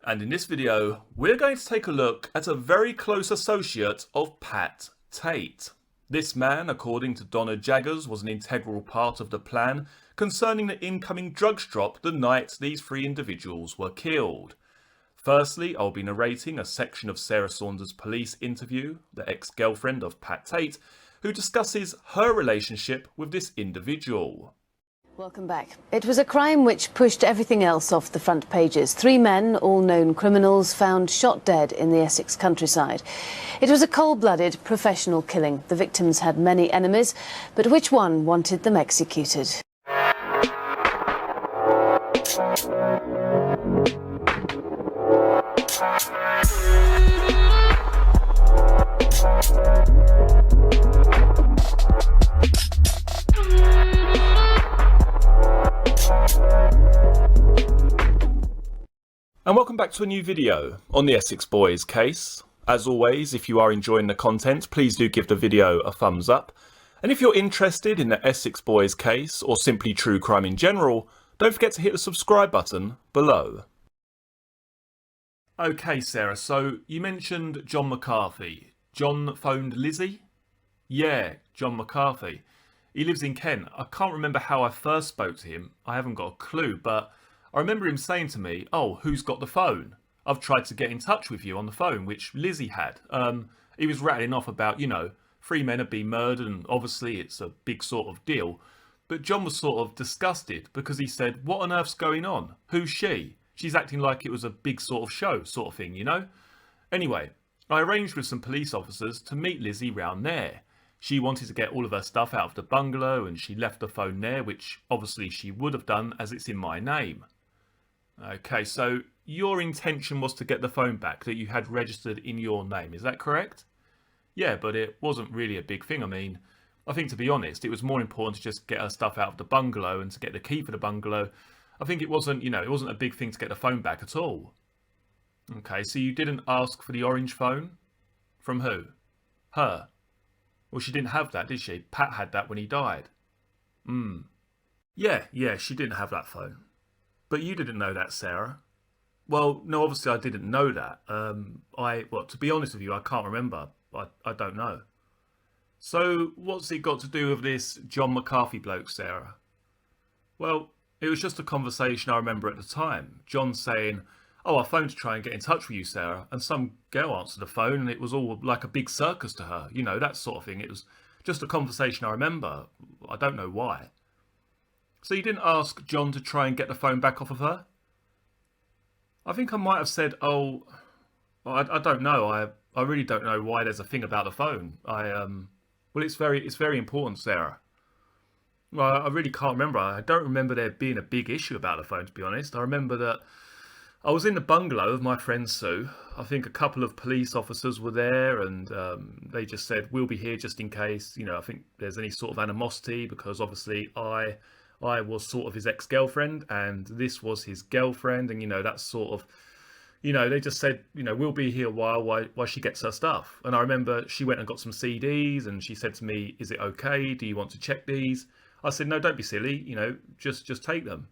And in this video, we're going to take a look at a very close associate of Pat Tate. This man, according to Donna Jaggers, was an integral part of the plan concerning the incoming drugs drop the night these three individuals were killed. Firstly, I'll be narrating a section of Sarah Saunders' police interview, the ex-girlfriend of Pat Tate, who discusses her relationship with this individual. Welcome back. It was a crime which pushed everything else off the front pages. Three men, all known criminals, found shot dead in the Essex countryside. It was a cold-blooded, professional killing. The victims had many enemies, but which one wanted them executed? And welcome back to a new video on the Essex Boys case. As always, if you are enjoying the content, please do give the video a thumbs up. And if you're interested in the Essex Boys case, or simply true crime in general, don't forget to hit the subscribe button below. Okay, Sarah, so you mentioned John McCarthy. John phoned Lizzie? Yeah, John McCarthy. He lives in Kent. I can't remember how I first spoke to him. I haven't got a clue, but I remember him saying to me, "Oh, who's got the phone? I've tried to get in touch with you on the phone," which Lizzie had. He was rattling off about, three men have been murdered and obviously it's a big sort of deal. But John was sort of disgusted because he said, "What on earth's going on? Who's she? She's acting like it was a big sort of show sort of thing, Anyway, I arranged with some police officers to meet Lizzie round there. She wanted to get all of her stuff out of the bungalow and she left the phone there, which obviously she would have done as it's in my name. Okay, so your intention was to get the phone back that you had registered in your name, is that correct? Yeah, but it wasn't really a big thing. I think to be honest, it was more important to just get her stuff out of the bungalow and to get the key for the bungalow. I think it wasn't a big thing to get the phone back at all. Okay, so you didn't ask for the orange phone? From who? Her. Well, she didn't have that, did she? Pat had that when he died. Yeah, she didn't have that phone. But you didn't know that, Sarah. Well, no, obviously I didn't know that. To be honest with you, I can't remember. I don't know. So what's it got to do with this John McCarthy bloke, Sarah? Well, it was just a conversation I remember at the time. John saying, "Oh, I phoned to try and get in touch with you, Sarah." And some girl answered the phone and it was all like a big circus to her. That sort of thing. It was just a conversation I remember. I don't know why. So you didn't ask John to try and get the phone back off of her? I think I might have said, "Oh, I don't know. I really don't know why there's a thing about the phone. Well, it's very important, Sarah." Well, I really can't remember. I don't remember there being a big issue about the phone, to be honest. I remember that I was in the bungalow with my friend Sue. I think a couple of police officers were there and they just said, "We'll be here just in case, I think there's any sort of animosity," because obviously I was sort of his ex-girlfriend and this was his girlfriend, and that's sort of, they just said, "We'll be here a while she gets her stuff." And I remember she went and got some CDs and she said to me, "Is it okay? Do you want to check these?" I said, "No, don't be silly, just take them."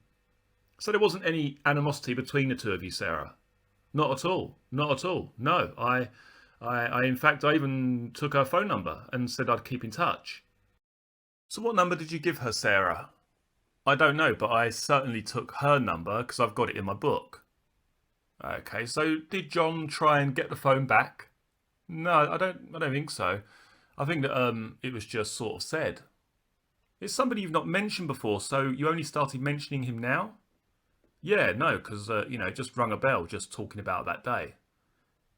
So there wasn't any animosity between the two of you, Sarah? Not at all. Not at all. No, I in fact, I even took her phone number and said I'd keep in touch. So what number did you give her, Sarah? I don't know, but I certainly took her number because I've got it in my book. Okay, so did John try and get the phone back? No, I don't think so. I think that it was just sort of said. It's somebody you've not mentioned before, so you only started mentioning him now? Yeah, no, because it just rung a bell just talking about that day.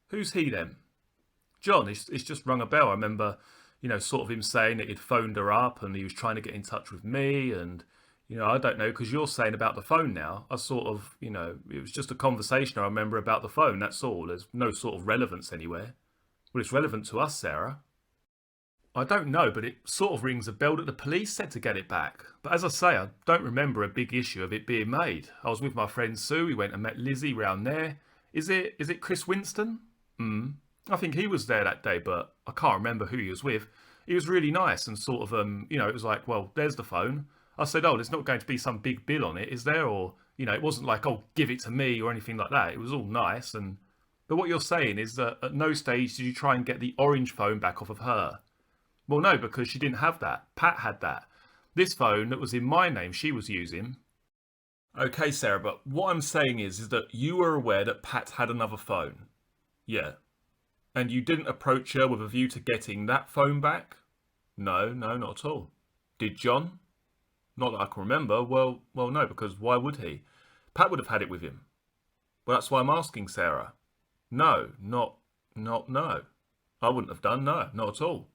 Who's he then? John, it's just rung a bell. I remember, sort of him saying that he'd phoned her up and he was trying to get in touch with me and I don't know, because you're saying about the phone now. I sort of, it was just a conversation I remember about the phone, that's all. There's no sort of relevance anywhere. Well, it's relevant to us, Sarah. I don't know, but it sort of rings a bell that the police said to get it back. But as I say, I don't remember a big issue of it being made. I was with my friend Sue, we went and met Lizzie round there. Is it Chris Winston? I think he was there that day, but I can't remember who he was with. He was really nice and sort of, it was like, "Well, there's the phone." I said, "Oh, there's not going to be some big bill on it, is there? Or You know, it wasn't like, oh, give it to me or anything like that. It was all nice. But what you're saying is that at no stage did you try and get the orange phone back off of her. Well, no, because she didn't have that. Pat had that. This phone that was in my name, she was using. Okay, Sarah, but what I'm saying is that you were aware that Pat had another phone. Yeah. And you didn't approach her with a view to getting that phone back? No, not at all. Did John? Not that I can remember. Well, no, because why would he? Pat would have had it with him. Well, that's why I'm asking, Sarah. No. I wouldn't have done, no, not at all.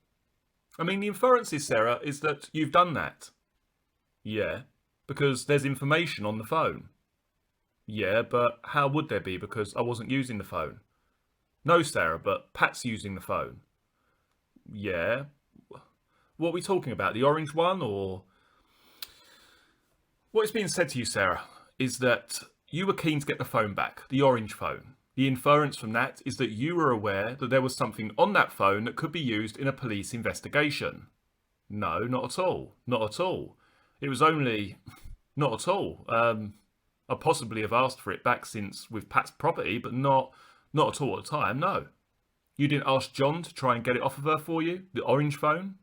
I mean, the inference is, Sarah, is that you've done that. Yeah, because there's information on the phone. Yeah, but how would there be? Because I wasn't using the phone. No, Sarah, but Pat's using the phone. Yeah. What are we talking about? The orange one, or... What is being said to you, Sarah, is that you were keen to get the phone back, the orange phone. The inference from that is that you were aware that there was something on that phone that could be used in a police investigation. No, not at all. Not at all. It was only... Not at all. I possibly have asked for it back since with Pat's property, but not at all at the time, no. You didn't ask John to try and get it off of her for you, the orange phone?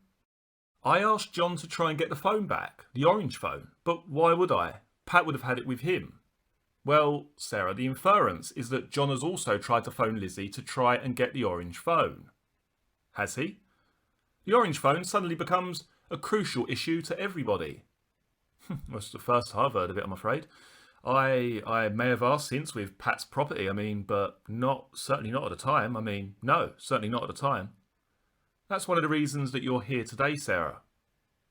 I asked John to try and get the phone back, the orange phone, but why would I? Pat would have had it with him. Well, Sarah, the inference is that John has also tried to phone Lizzie to try and get the orange phone. Has he? The orange phone suddenly becomes a crucial issue to everybody. That's the first I've heard of it, I'm afraid. I may have asked since with Pat's property, but certainly not at the time. No, certainly not at the time. That's one of the reasons that you're here today, Sarah.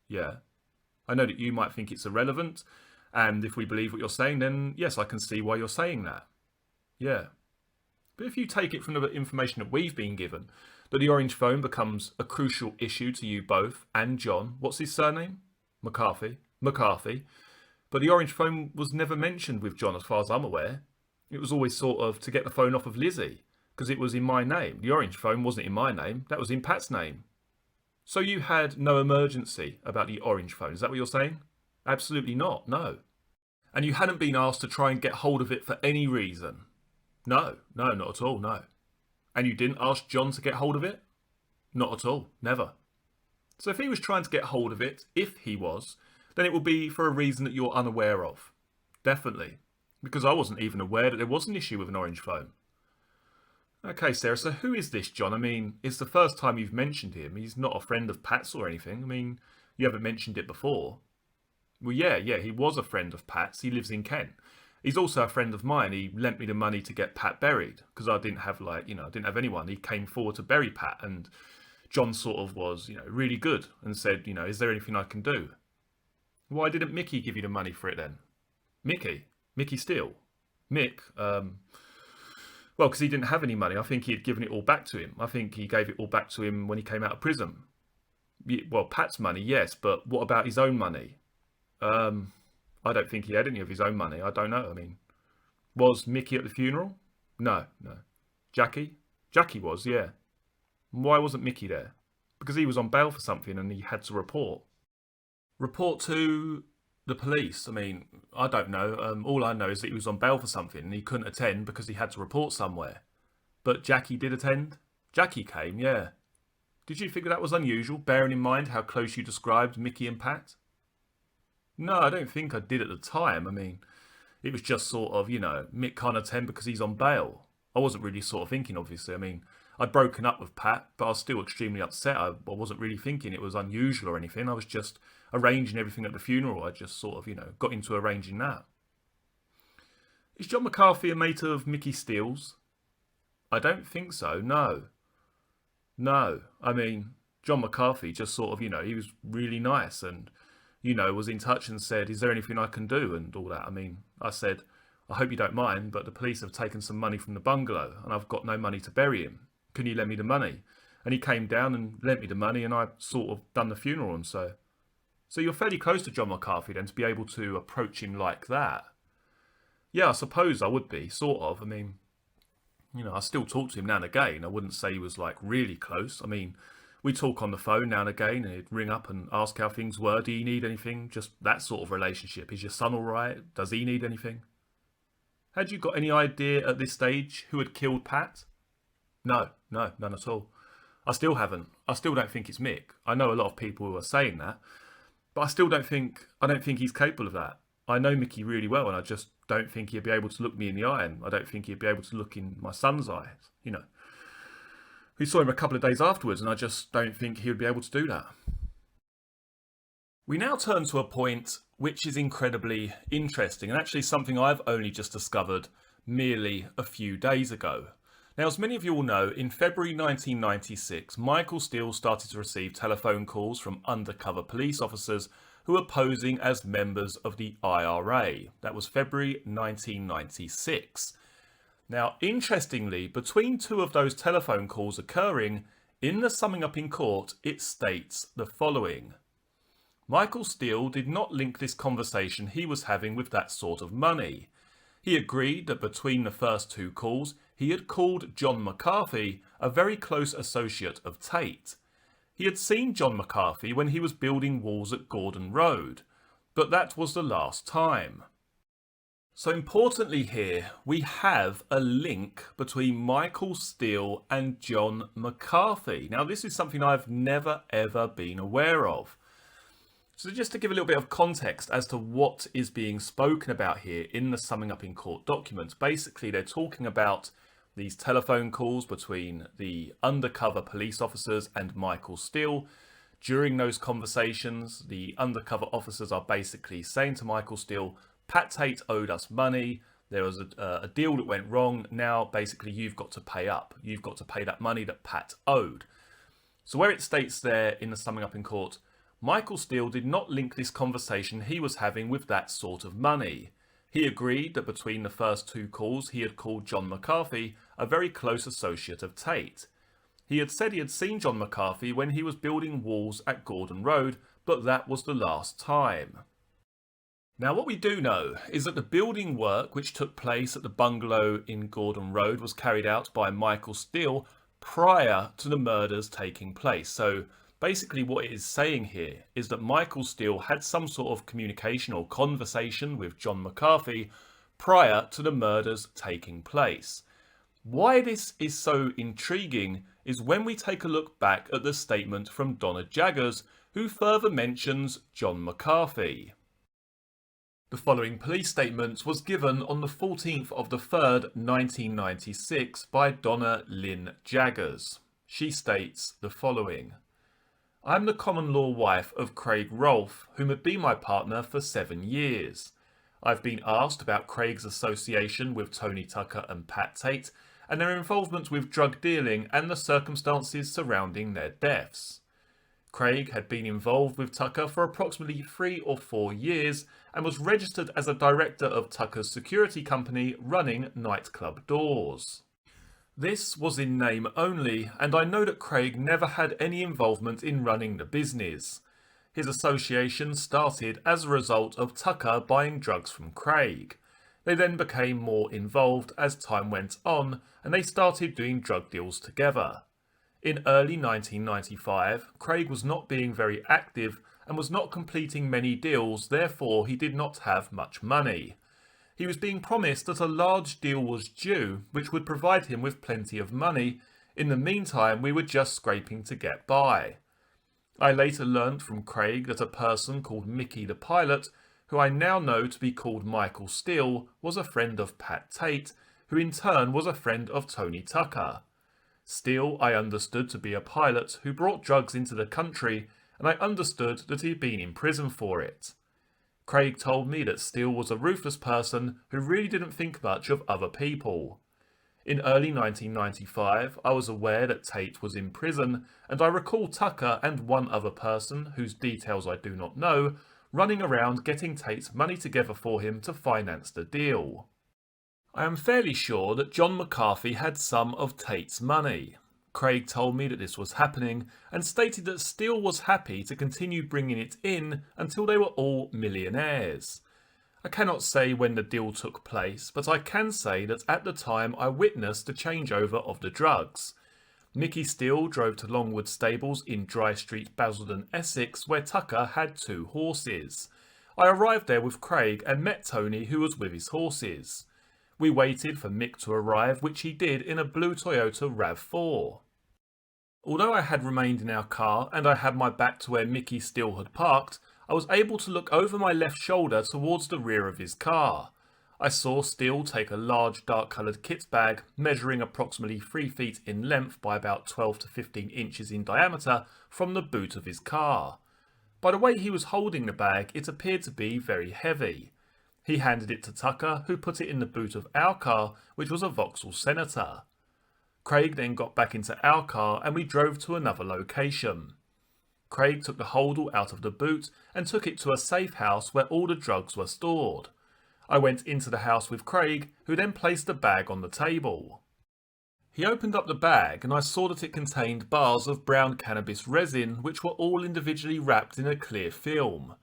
Yeah. I know that you might think it's irrelevant, and if we believe what you're saying, then yes, I can see why you're saying that. Yeah. But if you take it from the information that we've been given, that the orange phone becomes a crucial issue to you both and John, what's his surname? McCarthy. But the orange phone was never mentioned with John as far as I'm aware. It was always sort of to get the phone off of Lizzie, because it was in my name. The orange phone wasn't in my name, that was in Pat's name. So you had no emergency about the orange phone, is that what you're saying? Absolutely not, no. And you hadn't been asked to try and get hold of it for any reason? No, not at all, no. And you didn't ask John to get hold of it? Not at all, never. So if he was trying to get hold of it, if he was, then it will be for a reason that you're unaware of. Definitely. Because I wasn't even aware that there was an issue with an orange phone. Okay, Sarah, so who is this John? It's the first time you've mentioned him. He's not a friend of Pat's or anything. You haven't mentioned it before. Well, yeah, he was a friend of Pat's. He lives in Kent. He's also a friend of mine. He lent me the money to get Pat buried because I didn't have I didn't have anyone. He came forward to bury Pat, and John sort of was, really good and said, is there anything I can do? Why didn't Mickey give you the money for it then? Mickey Steele? Mick? Well, because he didn't have any money. I think he had given it all back to him. I think he gave it all back to him when he came out of prison. Well, Pat's money, yes, but what about his own money? I don't think he had any of his own money. I don't know. Was Mickey at the funeral? No. Jackie was, yeah. Why wasn't Mickey there? Because he was on bail for something and he had to report. Report to the police? I don't know. All I know is that he was on bail for something and he couldn't attend because he had to report somewhere. But Jackie did attend? Jackie came, yeah. Did you figure that was unusual, bearing in mind how close you described Mickey and Pat? No, I don't think I did at the time. It was just sort of, Mick can't attend because he's on bail. I wasn't really sort of thinking, obviously. I'd broken up with Pat, but I was still extremely upset. I wasn't really thinking it was unusual or anything. I was just arranging everything at the funeral. I just sort of, got into arranging that. Is John McCarthy a mate of Mickey Steele's? I don't think so, no. No, John McCarthy just sort of, he was really nice and, was in touch and said, is there anything I can do and all that. I said, I hope you don't mind, but the police have taken some money from the bungalow and I've got no money to bury him. Can you lend me the money? And he came down and lent me the money and I sort of done the funeral and so. So you're fairly close to John McCarthy then to be able to approach him like that. Yeah, I suppose I would be, sort of. I still talk to him now and again. I wouldn't say he was like really close. We talk on the phone now and again and he'd ring up and ask how things were. Do you need anything? Just that sort of relationship. Is your son all right? Does he need anything? Had you got any idea at this stage who had killed Pat? No, none at all. I still haven't. I still don't think it's Mick. I know a lot of people who are saying that, but I don't think he's capable of that. I know Mickey really well, and I just don't think he'd be able to look me in the eye, and I don't think he'd be able to look in my son's eyes. You know, we saw him a couple of days afterwards, and I just don't think he would be able to do that. We now turn to a point which is incredibly interesting, and actually something I've only just discovered merely a few days ago. Now, as many of you all know, in February 1996, Michael Steele started to receive telephone calls from undercover police officers who were posing as members of the IRA. That was February 1996. Now, interestingly, between two of those telephone calls occurring, in the summing up in court, it states the following. Michael Steele did not link this conversation he was having with that sort of money. He agreed that between the first two calls, he had called John McCarthy, a very close associate of Tate. He had seen John McCarthy when he was building walls at Gordon Road, but that was the last time. So importantly here, we have a link between Michael Steele and John McCarthy. Now, this is something I've never ever been aware of. So just to give a little bit of context as to what is being spoken about here in the summing up in court documents, basically they're talking about these telephone calls between the undercover police officers and Michael Steele. During those conversations, the undercover officers are basically saying to Michael Steele, Pat Tate owed us money, there was a deal that went wrong, now basically you've got to pay up. You've got to pay that money that Pat owed. So where it states there in the summing up in court, Michael Steele did not link this conversation he was having with that sort of money. He agreed that between the first two calls he had called John McCarthy, a very close associate of Tate. He had said he had seen John McCarthy when he was building walls at Gordon Road, but that was the last time. Now, what we do know is that the building work which took place at the bungalow in Gordon Road was carried out by Michael Steele prior to the murders taking place. So basically what it is saying here is that Michael Steele had some sort of communication or conversation with John McCarthy prior to the murders taking place. Why this is so intriguing is when we take a look back at the statement from Donna Jaggers, who further mentions John McCarthy. The following police statement was given on the 14th of the 3rd, 1996 by Donna Lynn Jaggers. She states the following. I am the common law wife of Craig Rolfe, whom had been my partner for 7 years. I've been asked about Craig's association with Tony Tucker and Pat Tate and their involvement with drug dealing and the circumstances surrounding their deaths. Craig had been involved with Tucker for approximately 3 or 4 years and was registered as a director of Tucker's security company running nightclub doors. This was in name only, and I know that Craig never had any involvement in running the business. His association started as a result of Tucker buying drugs from Craig. They then became more involved as time went on, and they started doing drug deals together. In early 1995, Craig was not being very active and was not completing many deals, therefore he did not have much money. He was being promised that a large deal was due, which would provide him with plenty of money. In the meantime, we were just scraping to get by. I later learnt from Craig that a person called Mickey the pilot, who I now know to be called Michael Steele, was a friend of Pat Tate, who in turn was a friend of Tony Tucker. Steele I understood to be a pilot who brought drugs into the country, and I understood that he had been in prison for it. Craig told me that Steele was a ruthless person who really didn't think much of other people. In early 1995, I was aware that Tate was in prison, and I recall Tucker and one other person, whose details I do not know, running around getting Tate's money together for him to finance the deal. I am fairly sure that John McCarthy had some of Tate's money. Craig told me that this was happening and stated that Steele was happy to continue bringing it in until they were all millionaires. I cannot say when the deal took place, but I can say that at the time I witnessed the changeover of the drugs. Mickey Steele drove to Longwood Stables in Dry Street, Basildon, Essex, where Tucker had 2 horses. I arrived there with Craig and met Tony, who was with his horses. We waited for Mick to arrive, which he did in a blue Toyota RAV4. Although I had remained in our car and I had my back to where Mickey Steele had parked, I was able to look over my left shoulder towards the rear of his car. I saw Steele take a large dark-coloured kit bag measuring approximately 3 feet in length by about 12 to 15 inches in diameter from the boot of his car. By the way he was holding the bag, it appeared to be very heavy. He handed it to Tucker, who put it in the boot of our car, which was a Vauxhall Senator. Craig then got back into our car and we drove to another location. Craig took the holdall out of the boot and took it to a safe house where all the drugs were stored. I went into the house with Craig, who then placed the bag on the table. He opened up the bag and I saw that it contained bars of brown cannabis resin, which were all individually wrapped in a clear film.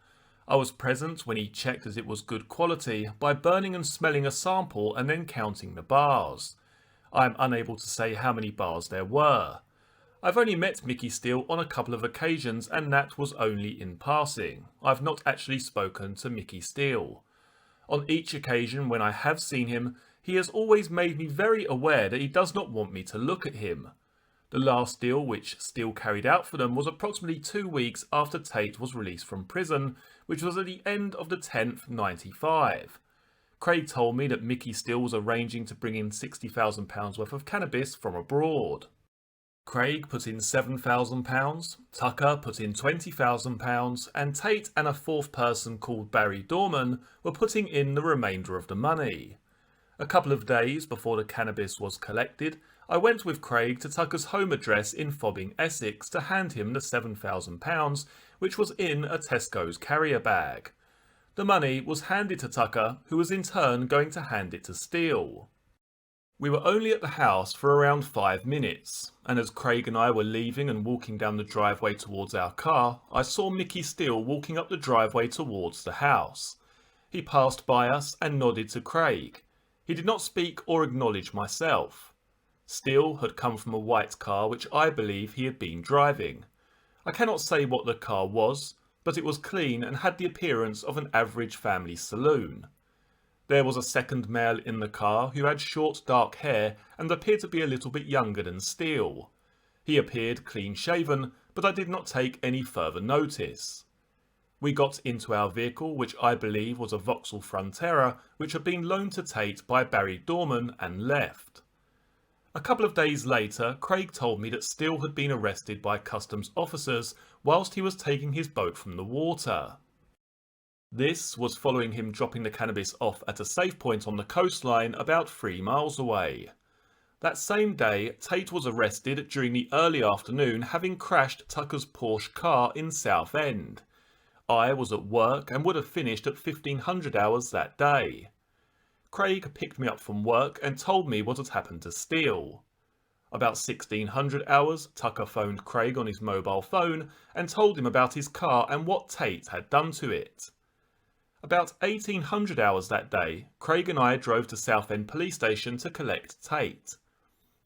I was present when he checked that it was good quality by burning and smelling a sample and then counting the bars. I am unable to say how many bars there were. I've only met Mickey Steele on a couple of occasions and that was only in passing. I've not actually spoken to Mickey Steele. On each occasion when I have seen him, he has always made me very aware that he does not want me to look at him. The last deal which Steele carried out for them was approximately 2 weeks after Tate was released from prison, which was at the end of the 10th, 95. Craig told me that Mickey Steele was arranging to bring in £60,000 worth of cannabis from abroad. Craig put in £7,000, Tucker put in £20,000, and Tate and a fourth person called Barry Dorman were putting in the remainder of the money. A couple of days before the cannabis was collected, I went with Craig to Tucker's home address in Rettendon Essex to hand him the £7,000, which was in a Tesco's carrier bag. The money was handed to Tucker, who was in turn going to hand it to Steele. We were only at the house for around 5 minutes, and as Craig and I were leaving and walking down the driveway towards our car, I saw Mickey Steele walking up the driveway towards the house. He passed by us and nodded to Craig. He did not speak or acknowledge myself. Steele had come from a white car which I believe he had been driving. I cannot say what the car was, but it was clean and had the appearance of an average family saloon. There was a second male in the car who had short dark hair and appeared to be a little bit younger than Steele. He appeared clean shaven, but I did not take any further notice. We got into our vehicle, which I believe was a Vauxhall Frontera, which had been loaned to Tate by Barry Dorman, and left. A couple of days later, Craig told me that Steele had been arrested by customs officers whilst he was taking his boat from the water. This was following him dropping the cannabis off at a safe point on the coastline about 3 miles away. That same day, Tate was arrested during the early afternoon, having crashed Tucker's Porsche car in Southend. I was at work and would have finished at 1500 hours that day. Craig picked me up from work and told me what had happened to Steele. About 1600 hours, Tucker phoned Craig on his mobile phone and told him about his car and what Tate had done to it. About 1800 hours that day, Craig and I drove to Southend Police Station to collect Tate.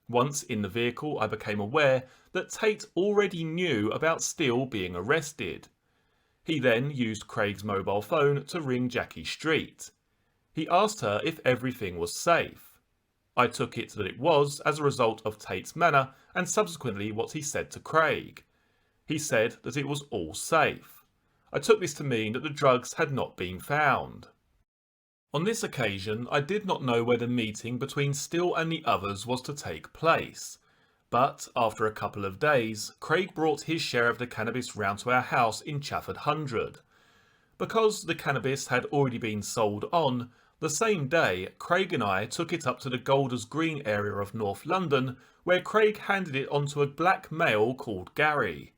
Once in the vehicle, I became aware that Tate already knew about Steele being arrested. He then used Craig's mobile phone to ring Jackie Street. He asked her if everything was safe. I took it that it was as a result of Tate's manner and subsequently what he said to Craig. He said that it was all safe. I took this to mean that the drugs had not been found. On this occasion, I did not know where the meeting between Steele and the others was to take place, but after a couple of days, Craig brought his share of the cannabis round to our house in Chafford 100. Because the cannabis had already been sold on, the same day, Craig and I took it up to the Golders Green area of North London, where Craig handed it on to a black male called Gary.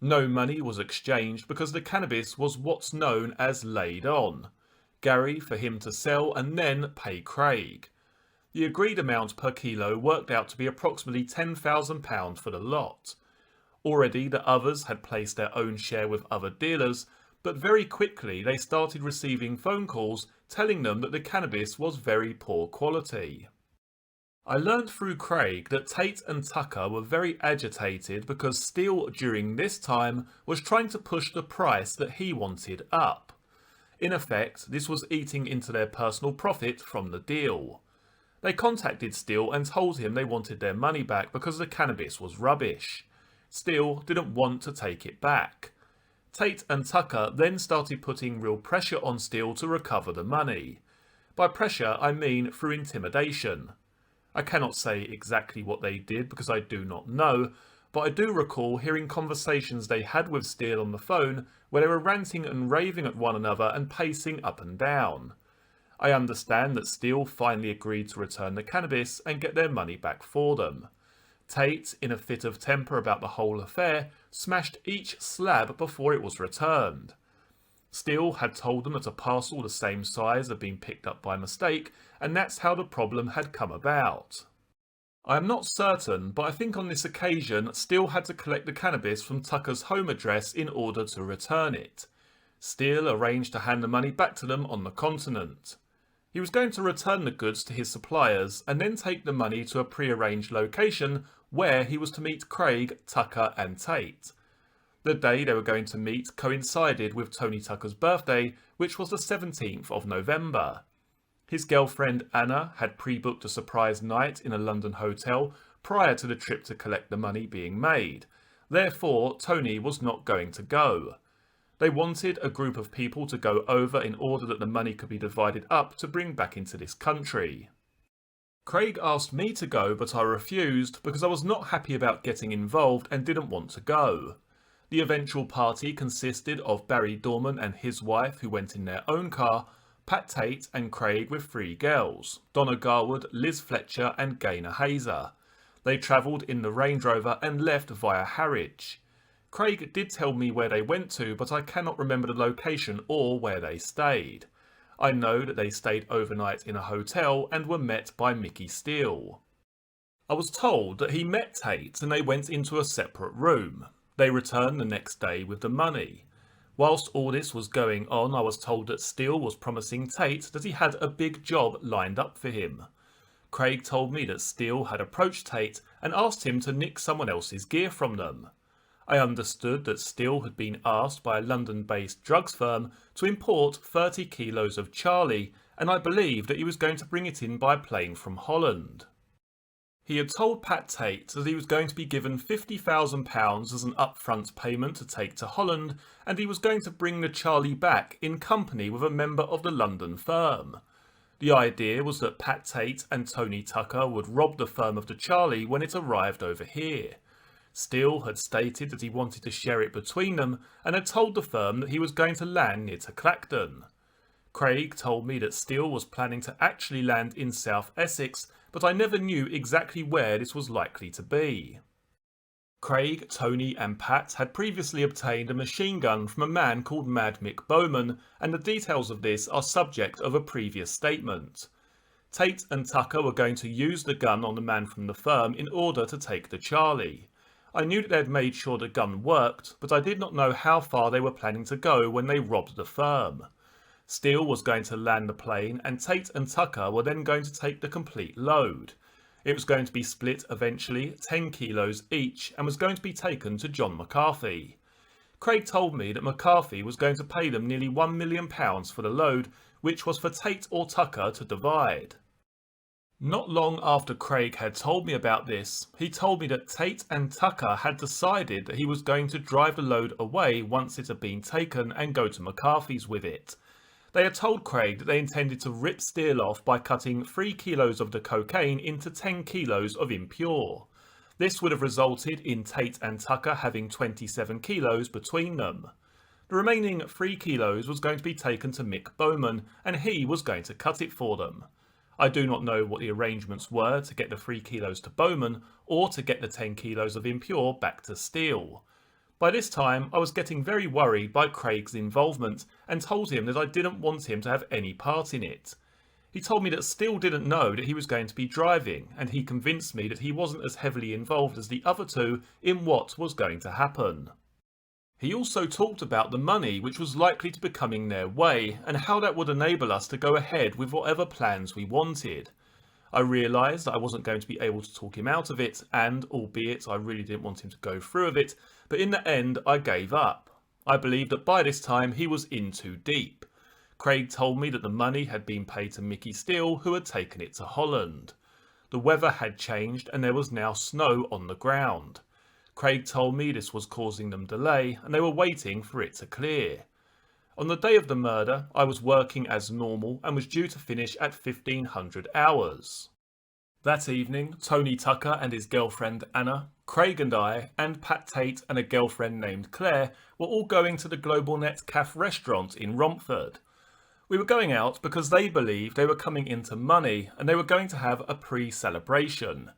No money was exchanged because the cannabis was what's known as laid on. Gary for him to sell and then pay Craig. The agreed amount per kilo worked out to be approximately £10,000 for the lot. Already the others had placed their own share with other dealers, but very quickly they started receiving phone calls telling them that the cannabis was very poor quality. I learnt through Craig that Tate and Tucker were very agitated because Steele during this time was trying to push the price that he wanted up. In effect, this was eating into their personal profit from the deal. They contacted Steele and told him they wanted their money back because the cannabis was rubbish. Steele didn't want to take it back. Tate and Tucker then started putting real pressure on Steele to recover the money. By pressure, I mean through intimidation. I cannot say exactly what they did because I do not know, but I do recall hearing conversations they had with Steele on the phone where they were ranting and raving at one another and pacing up and down. I understand that Steele finally agreed to return the cannabis and get their money back for them. Tate, in a fit of temper about the whole affair, smashed each slab before it was returned. Steele had told them that a parcel the same size had been picked up by mistake, and that's how the problem had come about. I am not certain, but I think on this occasion Steele had to collect the cannabis from Tucker's home address in order to return it. Steele arranged to hand the money back to them on the continent. He was going to return the goods to his suppliers and then take the money to a pre-arranged location where he was to meet Craig, Tucker and Tate. The day they were going to meet coincided with Tony Tucker's birthday, which was the 17th of November. His girlfriend Anna had pre-booked a surprise night in a London hotel prior to the trip to collect the money being made. Therefore, Tony was not going to go. They wanted a group of people to go over in order that the money could be divided up to bring back into this country. Craig asked me to go, but I refused because I was not happy about getting involved and didn't want to go. The eventual party consisted of Barry Dorman and his wife, who went in their own car, Pat Tate and Craig with 3 girls, Donna Garwood, Liz Fletcher and Gaynor Hazer. They travelled in the Range Rover and left via Harwich. Craig did tell me where they went to, but I cannot remember the location or where they stayed. I know that they stayed overnight in a hotel and were met by Mickey Steele. I was told that he met Tate and they went into a separate room. They returned the next day with the money. Whilst all this was going on, I was told that Steele was promising Tate that he had a big job lined up for him. Craig told me that Steele had approached Tate and asked him to nick someone else's gear from them. I understood that Steele had been asked by a London-based drugs firm to import 30 kilos of Charlie, and I believe that he was going to bring it in by plane from Holland. He had told Pat Tate that he was going to be given £50,000 as an upfront payment to take to Holland, and he was going to bring the Charlie back in company with a member of the London firm. The idea was that Pat Tate and Tony Tucker would rob the firm of the Charlie when it arrived over here. Steele had stated that he wanted to share it between them and had told the firm that he was going to land near to Clacton. Craig told me that Steele was planning to actually land in South Essex, but I never knew exactly where this was likely to be. Craig, Tony and Pat had previously obtained a machine gun from a man called Mad Mick Bowman, and the details of this are subject of a previous statement. Tate and Tucker were going to use the gun on the man from the firm in order to take the Charlie. I knew that they had made sure the gun worked, but I did not know how far they were planning to go when they robbed the firm. Steele was going to land the plane and Tate and Tucker were then going to take the complete load. It was going to be split eventually, 10 kilos each, and was going to be taken to John McCarthy. Craig told me that McCarthy was going to pay them nearly £1 million for the load, which was for Tate or Tucker to divide. Not long after Craig had told me about this, he told me that Tate and Tucker had decided that he was going to drive the load away once it had been taken and go to McCarthy's with it. They had told Craig that they intended to rip Steele off by cutting 3 kilos of the cocaine into 10 kilos of impure. This would have resulted in Tate and Tucker having 27 kilos between them. The remaining 3 kilos was going to be taken to Mick Bowman, and he was going to cut it for them. I do not know what the arrangements were to get the 3 kilos to Bowman or to get the 10 kilos of impure back to Steele. By this time, I was getting very worried by Craig's involvement and told him that I didn't want him to have any part in it. He told me that Steele didn't know that he was going to be driving, and he convinced me that he wasn't as heavily involved as the other two in what was going to happen. He also talked about the money which was likely to be coming their way and how that would enable us to go ahead with whatever plans we wanted. I realised that I wasn't going to be able to talk him out of it, and albeit I really didn't want him to go through with it, but in the end I gave up. I believed that by this time he was in too deep. Craig told me that the money had been paid to Mickey Steele, who had taken it to Holland. The weather had changed and there was now snow on the ground. Craig told me this was causing them delay and they were waiting for it to clear. On the day of the murder, I was working as normal and was due to finish at 1500 hours. That evening, Tony Tucker and his girlfriend Anna, Craig and I, and Pat Tate and a girlfriend named Claire were all going to the Global Net Cafe restaurant in Romford. We were going out because they believed they were coming into money and they were going to have a pre-celebration.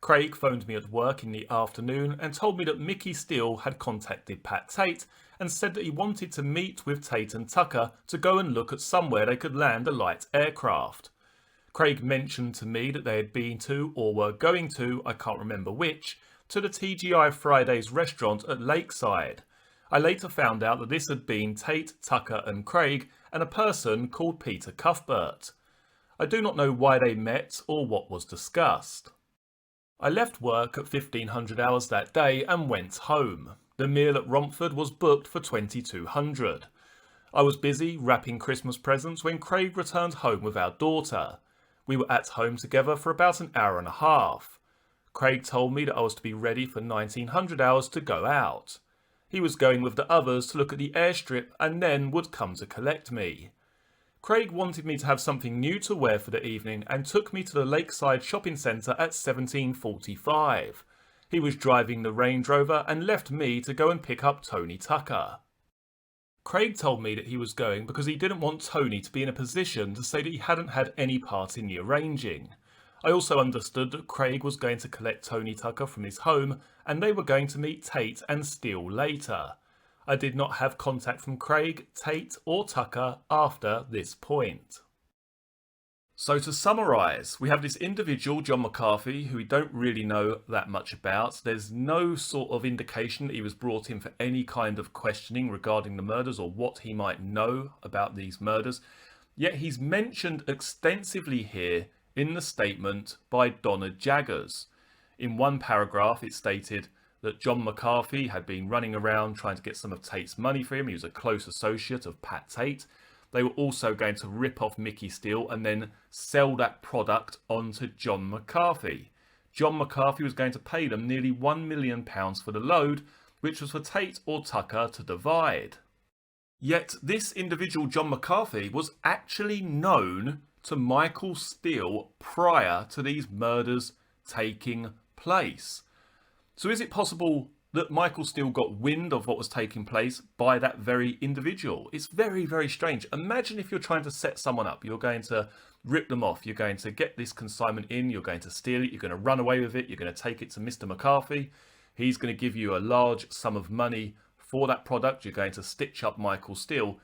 Craig phoned me at work in the afternoon and told me that Mickey Steele had contacted Pat Tate and said that he wanted to meet with Tate and Tucker to go and look at somewhere they could land a light aircraft. Craig mentioned to me that they had been to, or were going to, I can't remember which, to the TGI Fridays restaurant at Lakeside. I later found out that this had been Tate, Tucker and Craig and a person called Peter Cuthbert. I do not know why they met or what was discussed. I left work at 1500 hours that day and went home. The meal at Romford was booked for 2200. I was busy wrapping Christmas presents when Craig returned home with our daughter. We were at home together for about an hour and a half. Craig told me that I was to be ready for 1900 hours to go out. He was going with the others to look at the airstrip and then would come to collect me. Craig wanted me to have something new to wear for the evening and took me to the Lakeside shopping centre at 17:45. He was driving the Range Rover and left me to go and pick up Tony Tucker. Craig told me that he was going because he didn't want Tony to be in a position to say that he hadn't had any part in the arranging. I also understood that Craig was going to collect Tony Tucker from his home and they were going to meet Tate and Steele later. I did not have contact from Craig, Tate or Tucker after this point. So to summarise, we have this individual, John McCarthy, who we don't really know that much about. There's no sort of indication that he was brought in for any kind of questioning regarding the murders or what he might know about these murders. Yet he's mentioned extensively here in the statement by Donna Jaggers. In one paragraph it stated that John McCarthy had been running around trying to get some of Tate's money for him. He was a close associate of Pat Tate. They were also going to rip off Mickey Steele and then sell that product on to John McCarthy. John McCarthy was going to pay them nearly £1 million for the load, which was for Tate or Tucker to divide. Yet this individual, John McCarthy, was actually known to Michael Steele prior to these murders taking place. So is it possible that Michael Steele got wind of what was taking place by that very individual? It's very, very strange. Imagine if you're trying to set someone up. You're going to rip them off. You're going to get this consignment in. You're going to steal it. You're going to run away with it. You're going to take it to Mr. McCarthy. He's going to give you a large sum of money for that product. You're going to stitch up Michael Steele.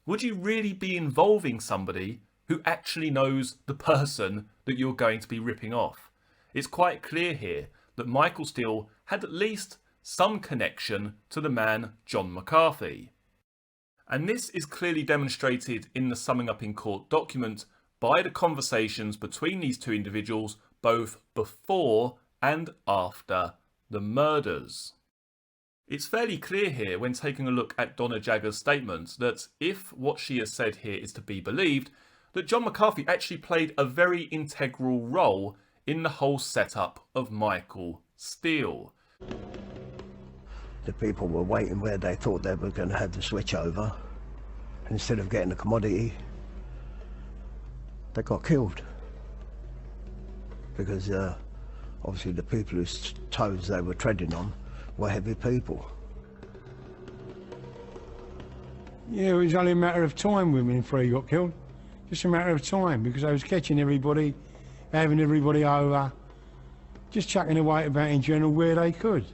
Would you really be involving somebody who actually knows the person that you're going to be ripping off? It's quite clear here that Michael Steele had at least some connection to the man John McCarthy. And this is clearly demonstrated in the summing up in court document by the conversations between these two individuals both before and after the murders. It's fairly clear here when taking a look at Donna Jaggers' statement that if what she has said here is to be believed, that John McCarthy actually played a very integral role in the whole setup of Michael Steele. The people were waiting where they thought they were going to have the switch over. Instead of getting the commodity, they got killed. Because obviously the people whose toes they were treading on were heavy people. Yeah, it was only a matter of time when me three got killed. Just a matter of time, because I was catching everybody, having everybody over, just chucking away about in general where they could.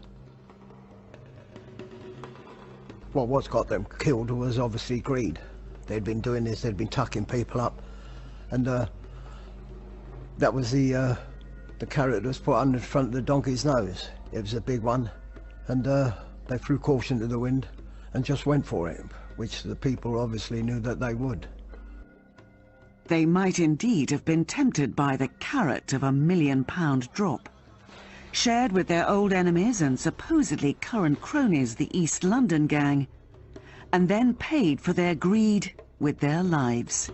Well, what's got them killed was obviously greed. They'd been doing this, they'd been tucking people up, and that was the carrot that was put under the front of the donkey's nose. It was a big one, and they threw caution to the wind and just went for it, which the people obviously knew that they would. They might indeed have been tempted by the carrot of £1 million drop. Shared with their old enemies and supposedly current cronies, the East London gang, and then paid for their greed with their lives.